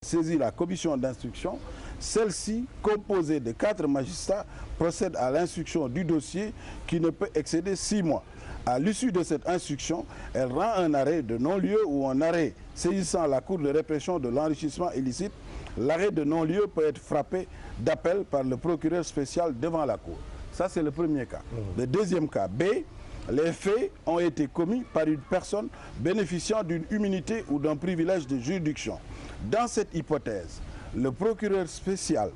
Saisit la commission d'instruction. Celle-ci, composée de 4 magistrats, procède à l'instruction du dossier qui ne peut excéder 6 mois. À l'issue de cette instruction, elle rend un arrêt de non-lieu ou un arrêt saisissant la Cour de répression de l'enrichissement illicite. L'arrêt de non-lieu peut être frappé d'appel par le procureur spécial devant la Cour. Ça, c'est le premier cas. Le deuxième cas, B, les faits ont été commis par une personne bénéficiant d'une immunité ou d'un privilège de juridiction. Dans cette hypothèse, le procureur spécial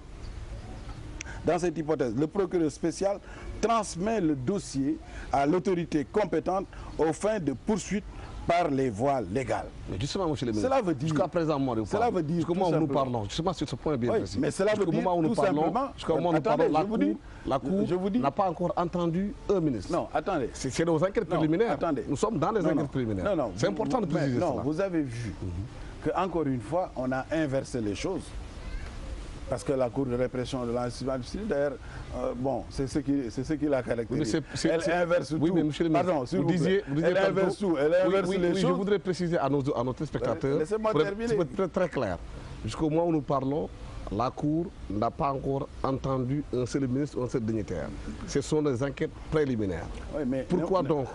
transmet le dossier à l'autorité compétente aux fins de poursuite par les voies légales. Mais justement, monsieur le ministre, cela veut dire, jusqu'à présent, moi, cela veut dire, jusqu'au moment où nous parlons, justement sur ce point bien précis, mais cela veut dire tout simplement, jusqu'au moment où nous parlons, la Cour n'a pas encore entendu un ministre. Non, attendez. C'est nos enquêtes préliminaires. Attendez. Nous sommes dans les enquêtes préliminaires. C'est important de préciser cela. Non, vous avez vu qu'encore une fois, on a inversé les choses. Parce que la Cour de répression de l'enrichissement illicite, d'ailleurs, bon, c'est ce qui la caractérise. Elle inverse tout. Oui, mais monsieur le ministre, pardon, vous disiez elle inverse tout. Elle inverse les choses. Je voudrais préciser à nos téléspectateurs, laissez-moi terminer. C'est très clair. Jusqu'au moment où nous parlons, la Cour n'a pas encore entendu un seul ministre ou un seul dignitaire. Ce sont des enquêtes préliminaires. Oui, mais pourquoi donc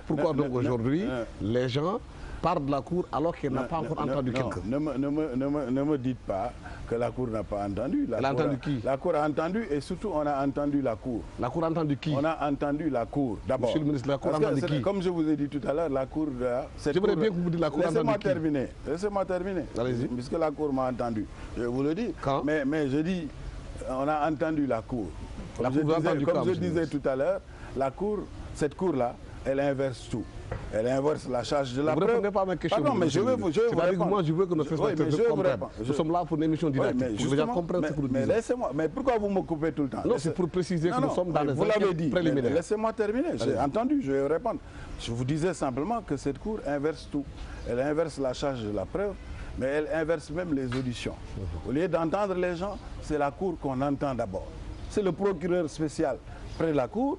aujourd'hui, les gens parle de la Cour alors qu'elle n'a pas encore entendu quelqu'un. Ne me dites pas que la Cour n'a pas entendu. Elle a entendu qui? La Cour a entendu et surtout on a entendu la Cour. La Cour a entendu qui? On a entendu la Cour d'abord. Monsieur le ministre, la Cour a entendu qui? Comme je vous ai dit tout à l'heure, la Cour... J'aimerais bien que vous me dites la Cour a entendu qui? Laissez-moi terminer. Allez-y. Puisque la Cour m'a entendu. Je vous le dis. Quand? Mais je dis, on a entendu la Cour. Comme je disais tout à l'heure, la Cour, cette Cour-là, elle inverse tout. Elle inverse la charge de la preuve. Vous ne répondez pas à ma question. Pardon, mais je veux vous répondre. Moi, je veux que nos spectateurs comprennent. Nous sommes là pour une émission didactique. Pour déjà comprendre ce que nous disons. Mais laissez-moi. Mais pourquoi vous me coupez tout le temps? Non, c'est pour préciser que nous sommes dans les enquêtes préliminaires. Laissez-moi terminer. J'ai entendu, je vais répondre. Je vous disais simplement que cette Cour inverse tout. Elle inverse la charge de la preuve, mais elle inverse même les auditions. Au lieu d'entendre les gens, c'est la Cour qu'on entend d'abord. C'est le procureur spécial près de la Cour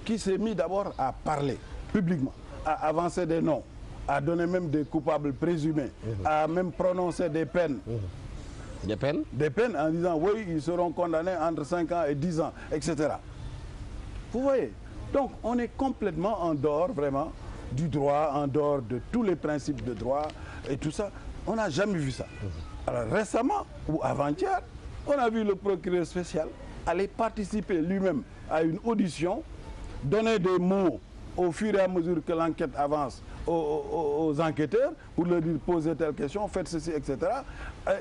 qui s'est mis d'abord à parler publiquement, à avancer des noms, à donner même des coupables présumés, à même prononcer des peines. Des peines? Des peines en disant oui, ils seront condamnés entre 5 ans et 10 ans, etc. Vous voyez? Donc on est complètement en dehors vraiment du droit, en dehors de tous les principes de droit et tout ça. On n'a jamais vu ça. Alors récemment ou avant-hier, on a vu le procureur spécial aller participer lui-même à une audition, donner des mots au fur et à mesure que l'enquête avance aux enquêteurs pour leur dire poser telle question, faites ceci, etc.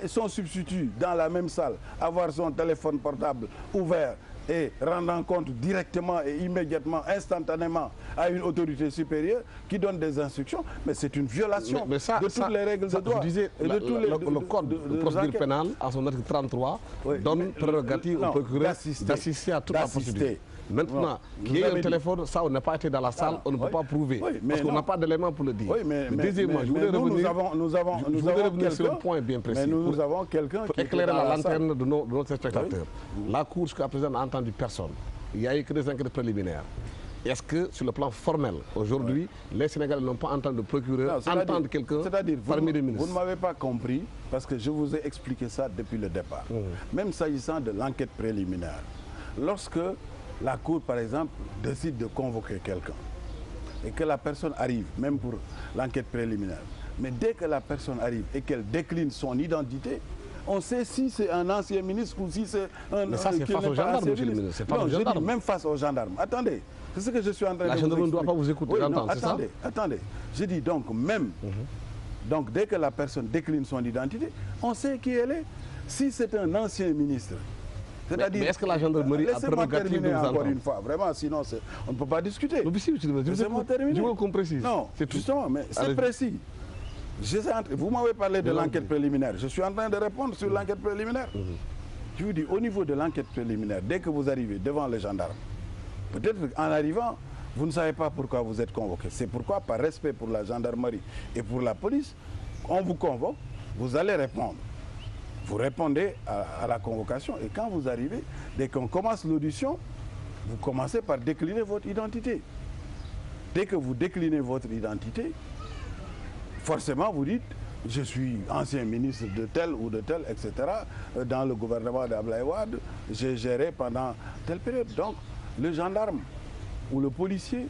Et son substitut dans la même salle, avoir son téléphone portable ouvert et rendant compte directement et immédiatement, instantanément à une autorité supérieure qui donne des instructions, mais c'est une violation de toutes les règles de droit. Le code de procédure pénale, à son article 33, donne prérogative au procureur d'assister à toute la procédure. Maintenant, qu'il y ait un téléphone, ça, on n'a pas été dans la salle, on ne peut pas prouver. Parce qu'on n'a pas d'éléments pour le dire. Deuxièmement, je voudrais revenir sur un point bien précis. Mais nous avons quelqu'un pour éclairer la lanterne de notre spectateur. La Cour, jusqu'à présent, n'a entendu personne. Il n'y a eu que des enquêtes préliminaires. Est-ce que, sur le plan formel, aujourd'hui, les Sénégalais n'ont pas entendu le procureur entendre quelqu'un parmi les ministres? Vous ne m'avez pas compris, parce que je vous ai expliqué ça depuis le départ. Même s'agissant de l'enquête préliminaire. Lorsque la Cour, par exemple, décide de convoquer quelqu'un et que la personne arrive, même pour l'enquête préliminaire, mais dès que la personne arrive et qu'elle décline son identité, on sait si c'est un ancien ministre ou si c'est un... Mais ça, c'est face aux gendarmes, monsieur le ministre. Non, je dis même face aux gendarmes. Attendez, c'est ce que je suis en train de vous expliquer. La gendarmerie ne doit pas vous écouter, attendez. Je dis donc, même, donc dès que la personne décline son identité, on sait qui elle est. Si c'est un ancien ministre, mais est-ce que la gendarmerie a prérogative de vous entendre? Encore une fois, vraiment, sinon on ne peut pas discuter. Laissez-moi terminer. Je veux qu'on précise. Non, justement, mais c'est précis. Vous m'avez parlé de l'enquête préliminaire. Je suis en train de répondre sur l'enquête préliminaire. Je vous dis, au niveau de l'enquête préliminaire, dès que vous arrivez devant les gendarmes, peut-être en arrivant, vous ne savez pas pourquoi vous êtes convoqué. C'est pourquoi, par respect pour la gendarmerie et pour la police, on vous convoque, vous allez répondre. Vous répondez à la convocation et quand vous arrivez, dès qu'on commence l'audition, vous commencez par décliner votre identité. Dès que vous déclinez votre identité, forcément vous dites, je suis ancien ministre de tel ou de tel, etc. Dans le gouvernement d'Abdoulaye Wade, j'ai géré pendant telle période. Donc, le gendarme ou le policier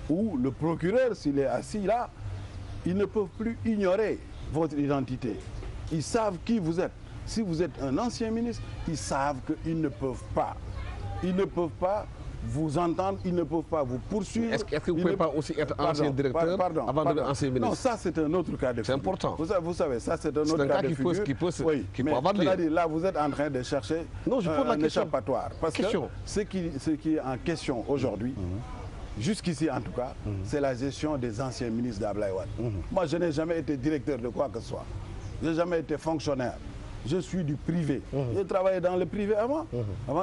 ou le procureur, s'il est assis là, ils ne peuvent plus ignorer votre identité. Ils savent qui vous êtes. Si vous êtes un ancien ministre, ils savent qu'ils ne peuvent pas. Ils ne peuvent pas vous entendre, ils ne peuvent pas vous poursuivre. Est-ce que vous ne pouvez pas aussi être ancien directeur avant d'être ancien ministre? Non, ça c'est un autre cas de figure. C'est important. Vous savez, ça c'est un autre cas de figure. Qui peut avoir lieu. C'est-à-dire, là, vous êtes en train de chercher un échappatoire. Parce que ce qui est en question aujourd'hui, jusqu'ici en tout cas, c'est la gestion des anciens ministres d'Abdoulaye Wade. Moi, je n'ai jamais été directeur de quoi que ce soit. Je n'ai jamais été fonctionnaire. Je suis du privé. J'ai travaillé dans le privé avant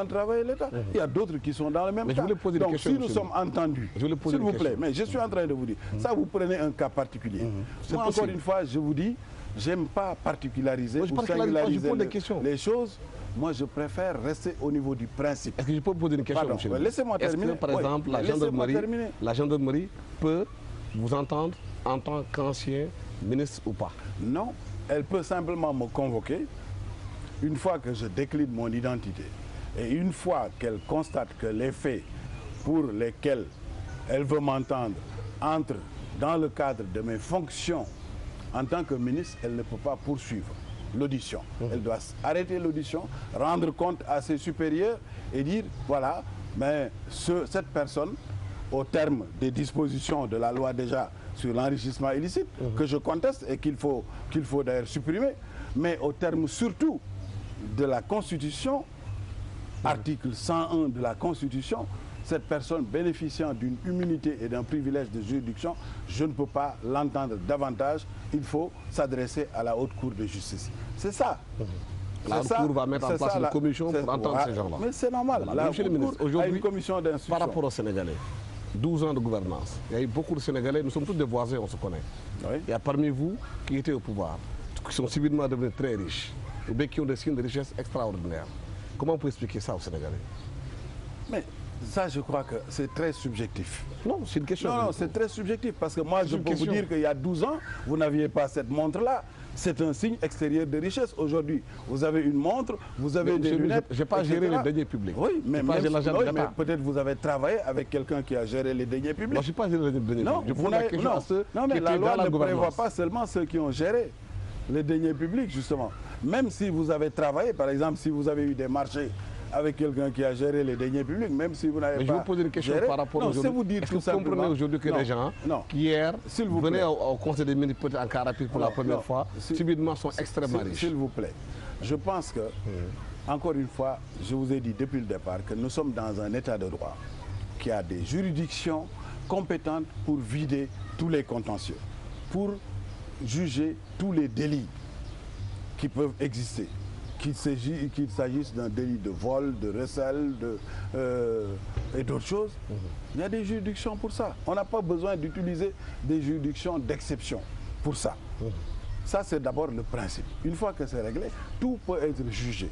de travailler l'État. Il y a d'autres qui sont dans le même cas. Donc si nous sommes entendus, s'il vous plaît, mais je suis en train de vous dire, ça vous prenez un cas particulier. Moi, encore une fois, je vous dis, j'aime pas particulariser ou singulariser les choses. Moi, je préfère rester au niveau du principe. Est-ce que je peux vous poser une question, monsieur? Laissez-moi terminer. Est-ce que, par exemple, la gendarmerie peut vous entendre en tant qu'ancien ministre ou pas? Non, elle peut simplement me convoquer. Une fois que je décline mon identité et une fois qu'elle constate que les faits pour lesquels elle veut m'entendre entrent dans le cadre de mes fonctions en tant que ministre, elle ne peut pas poursuivre l'audition. Elle doit arrêter l'audition, rendre compte à ses supérieurs et dire, voilà, mais cette personne, au terme des dispositions de la loi déjà sur l'enrichissement illicite, que je conteste et qu'il faut d'ailleurs supprimer, mais au terme surtout de la Constitution, article 101 de la Constitution, cette personne bénéficiant d'une immunité et d'un privilège de juridiction, je ne peux pas l'entendre davantage. Il faut s'adresser à la Haute Cour de justice. C'est ça. La Haute Cour va mettre en place une commission pour entendre ces gens-là. Mais c'est normal. Voilà. Monsieur le ministre, aujourd'hui, par rapport aux Sénégalais, 12 ans de gouvernance, il y a eu beaucoup de Sénégalais, nous sommes tous des voisins, on se connaît. Oui. Il y a parmi vous qui étaient au pouvoir, qui sont civilement devenus très riches, ou bien qui ont des signes de richesse extraordinaires. Comment on peut expliquer ça aux Sénégalais? Mais ça, je crois que c'est très subjectif. Non, c'est une question. Non, c'est très subjectif parce que moi, je peux vous dire qu'il y a 12 ans, vous n'aviez pas cette montre-là. C'est un signe extérieur de richesse. Aujourd'hui, vous avez une montre, vous avez des lunettes. Je n'ai pas géré les deniers publics. Oui, mais peut-être vous avez travaillé avec quelqu'un qui a géré les deniers publics. Moi, je n'ai pas géré les deniers publics. Je pose la question à ceux non, mais la loi ne prévoit pas seulement ceux qui ont géré les deniers publics, justement. Même si vous avez travaillé, par exemple, si vous avez eu des marchés avec quelqu'un qui a géré les deniers publics, même si vous n'avez pas... Mais je vous pose une question par rapport aujourd'hui. Est-ce que vous comprenez aujourd'hui que les gens qui hier venaient au Conseil des ministres peut-être en cas rapide pour la première fois, subitement sont extrêmement riches? S'il vous plaît, je pense que, encore une fois, je vous ai dit depuis le départ que nous sommes dans un état de droit qui a des juridictions compétentes pour vider tous les contentieux, pour juger tous les délits qui peuvent exister, qu'il s'agisse d'un délit de vol, de recel et d'autres choses. Il y a des juridictions pour ça. On n'a pas besoin d'utiliser des juridictions d'exception pour ça. Ça, c'est d'abord le principe. Une fois que c'est réglé, tout peut être jugé.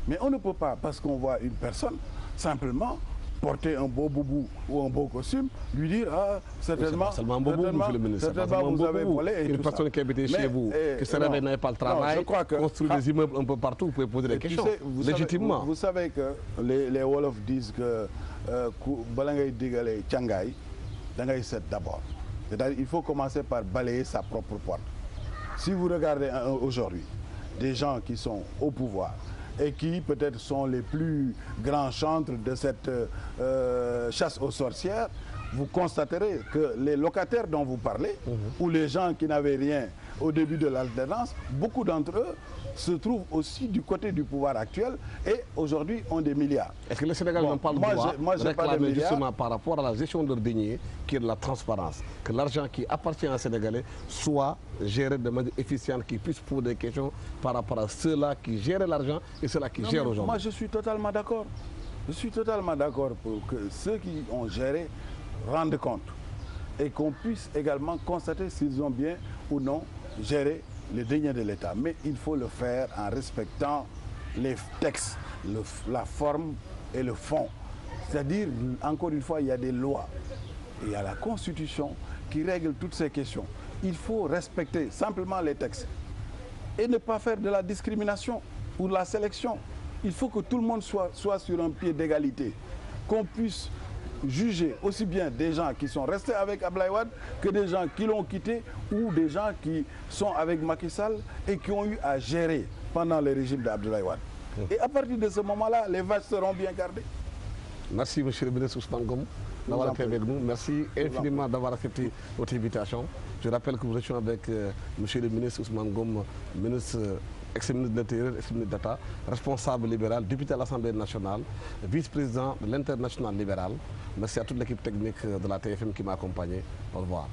Mais on ne peut pas, parce qu'on voit une personne, simplement porter un beau boubou ou un beau costume, lui dire, ah, certainement, seulement un beau boubou, monsieur le ministre. Vous avez volé et une personne qui habitait chez vous, qui se réveille, n'avait pas le travail, construit des immeubles un peu partout, vous pouvez poser des questions, légitimement. Vous savez que les Wolofs disent que balangay digale tchangay, dangay set d'abord. C'est-à-dire il faut commencer par balayer sa propre porte. Si vous regardez aujourd'hui des gens qui sont au pouvoir, et qui peut-être sont les plus grands chantres de cette chasse aux sorcières, vous constaterez que les locataires dont vous parlez, ou les gens qui n'avaient rien au début de l'alternance, beaucoup d'entre eux se trouvent aussi du côté du pouvoir actuel et aujourd'hui ont des milliards. Est-ce que les Sénégalais n'ont pas le droit de réclamer justement par rapport à la gestion de leurs deniers, qui est de la transparence, que l'argent qui appartient aux Sénégalais soit géré de manière efficiente, qu'ils puissent poser des questions par rapport à ceux-là qui gèrent l'argent et ceux-là qui gèrent aujourd'hui? Moi, je suis totalement d'accord. Je suis totalement d'accord pour que ceux qui ont géré rendent compte et qu'on puisse également constater s'ils ont bien ou non géré les deniers de l'État. Mais il faut le faire en respectant les textes, la forme et le fond. C'est-à-dire, encore une fois, il y a des lois. Et il y a la Constitution qui règle toutes ces questions. Il faut respecter simplement les textes. et ne pas faire de la discrimination ou de la sélection. Il faut que tout le monde soit sur un pied d'égalité, qu'on puisse juger aussi bien des gens qui sont restés avec Abdoulaye Wade que des gens qui l'ont quitté ou des gens qui sont avec Macky Sall et qui ont eu à gérer pendant le régime d'Abdoulaye Wade. Et à partir de ce moment-là, les vaches seront bien gardées. Merci, monsieur le ministre Ousmane Ngom, d'avoir été avec nous. Merci infiniment d'avoir accepté votre invitation. Je rappelle que nous étions avec monsieur le ministre Ousmane Ngom, ex-ministre de l'Intérieur, ex-ministre d'État, responsable libéral, député à l'Assemblée nationale, vice-président de l'International libéral. Merci à toute l'équipe technique de la TFM qui m'a accompagné. Au revoir.